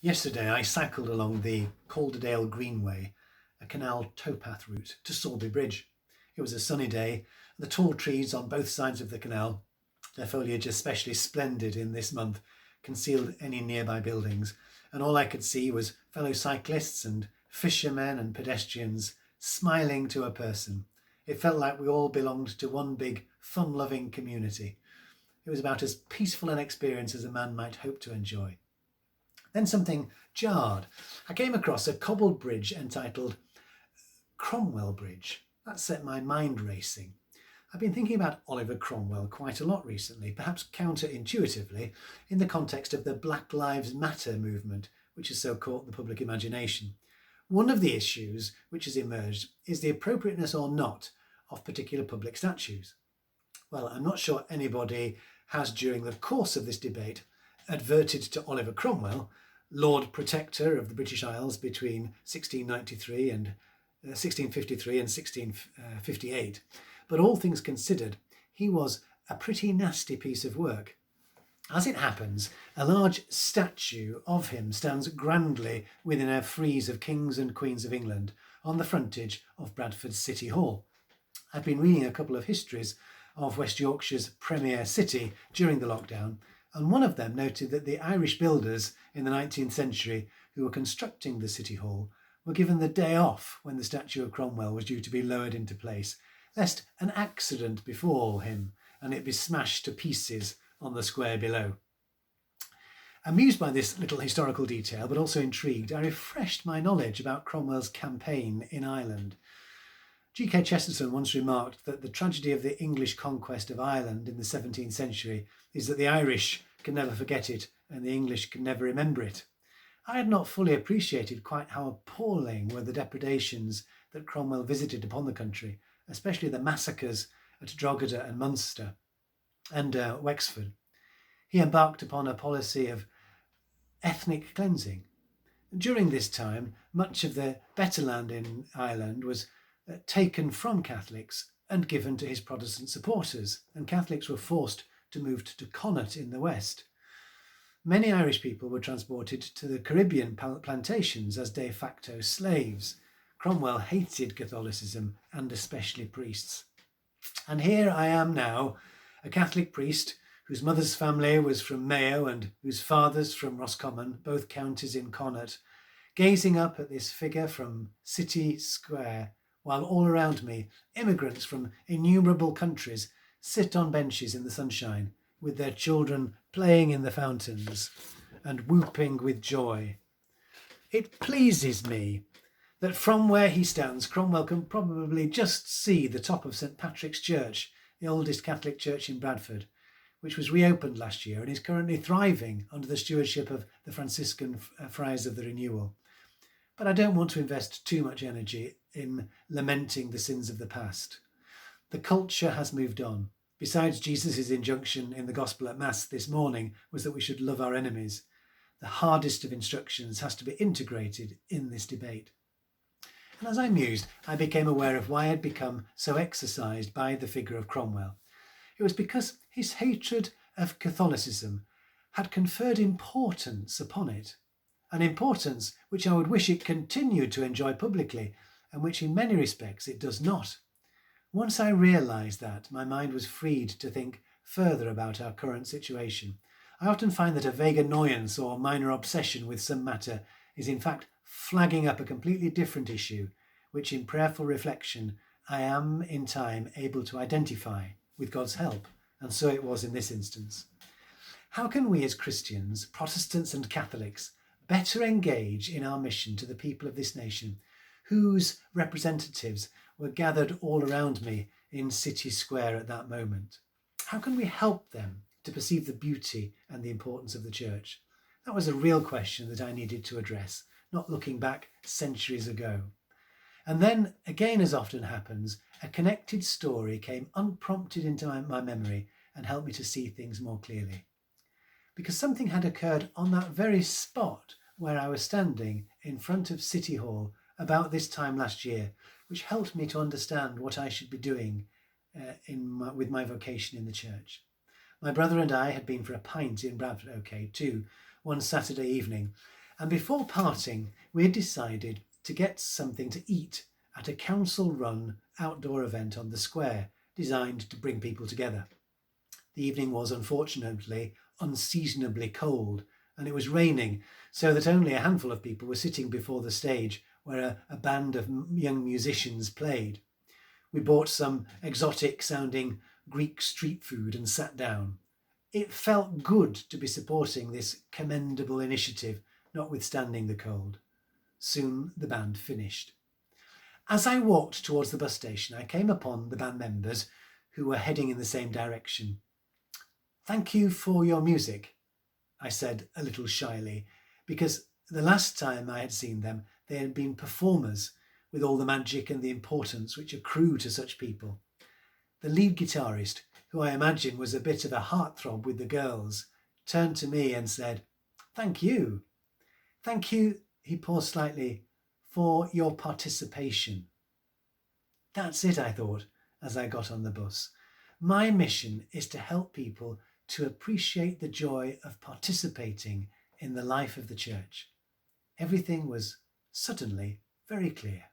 Yesterday I cycled along the Calderdale Greenway, a canal towpath route to Sorby Bridge. It was a sunny day. The tall trees on both sides of the canal, their foliage especially splendid in this month, concealed any nearby buildings, and all I could see was fellow cyclists and fishermen and pedestrians smiling to a person. It felt like we all belonged to one big fun-loving community. It was about as peaceful an experience as a man might hope to enjoy. Then something jarred. I came across a cobbled bridge entitled Cromwell Bridge. That set my mind racing. I've been thinking about Oliver Cromwell quite a lot recently, perhaps counterintuitively, in the context of the Black Lives Matter movement, which has so caught the public imagination. One of the issues which has emerged is the appropriateness or not of particular public statues. Well, I'm not sure anybody has, during the course of this debate, adverted to Oliver Cromwell, Lord Protector of the British Isles between 1693 and 1653 and 1658. But all things considered, he was a pretty nasty piece of work. As it happens, a large statue of him stands grandly within a frieze of kings and queens of England on the frontage of Bradford City Hall. I've been reading a couple of histories of West Yorkshire's premier city during the lockdown, and one of them noted that the Irish builders in the 19th century who were constructing the City Hall were given the day off when the statue of Cromwell was due to be lowered into place, lest an accident befall him and it be smashed to pieces on the square below. Amused by this little historical detail, but also intrigued, I refreshed my knowledge about Cromwell's campaign in Ireland. G.K. Chesterton once remarked that the tragedy of the English conquest of Ireland in the 17th century is that the Irish can never forget it and the English can never remember it. I had not fully appreciated quite how appalling were the depredations that Cromwell visited upon the country, especially the massacres at Drogheda and Munster and Wexford. He embarked upon a policy of ethnic cleansing. During this time, much of the better land in Ireland was taken from Catholics and given to his Protestant supporters, and Catholics were forced to move to Connaught in the west. Many Irish people were transported to the Caribbean plantations as de facto slaves. Cromwell hated Catholicism and especially priests. And here I am now, a Catholic priest whose mother's family was from Mayo and whose father's from Roscommon, both counties in Connaught, gazing up at this figure from City Square, while all around me, immigrants from innumerable countries sit on benches in the sunshine, with their children playing in the fountains and whooping with joy. It pleases me that from where he stands, Cromwell can probably just see the top of St. Patrick's Church, the oldest Catholic church in Bradford, which was reopened last year and is currently thriving under the stewardship of the Franciscan Friars of the Renewal. But I don't want to invest too much energy in lamenting the sins of the past. The culture has moved on. Besides Jesus' injunction in the Gospel at Mass this morning was that we should love our enemies. The hardest of instructions has to be integrated in this debate. And as I mused, I became aware of why I had become so exercised by the figure of Cromwell. It was because his hatred of Catholicism had conferred importance upon it, an importance which I would wish it continued to enjoy publicly, and which in many respects it does not. Once I realised that, my mind was freed to think further about our current situation. I often find that a vague annoyance or minor obsession with some matter is in fact flagging up a completely different issue, which in prayerful reflection I am in time able to identify with God's help, and so it was in this instance. How can we as Christians, Protestants and Catholics, better engage in our mission to the people of this nation, whose representatives were gathered all around me in City Square at that moment? How can we help them to perceive the beauty and the importance of the church? That was a real question that I needed to address, not looking back centuries ago. And then, again as often happens, a connected story came unprompted into my memory and helped me to see things more clearly. Because something had occurred on that very spot where I was standing in front of City Hall about this time last year, which helped me to understand what I should be doing with my vocation in the church. My brother and I had been for a pint in Bradford OK too one Saturday evening, And before parting, we had decided to get something to eat at a council-run outdoor event on the square designed to bring people together. The evening was unfortunately unseasonably cold, and it was raining, so that only a handful of people were sitting before the stage where a band of young musicians played. We bought some exotic-sounding Greek street food and sat down. It felt good to be supporting this commendable initiative, notwithstanding the cold. Soon the band finished. As I walked towards the bus station, I came upon the band members who were heading in the same direction. "Thank you for your music," I said a little shyly, because the last time I had seen them, they had been performers with all the magic and the importance which accrue to such people. The lead guitarist, who I imagine was a bit of a heartthrob with the girls, turned to me and said, "Thank you. Thank you," he paused slightly, "for your participation." That's it, I thought, as I got on the bus. My mission is to help people to appreciate the joy of participating in the life of the church. Everything was suddenly very clear.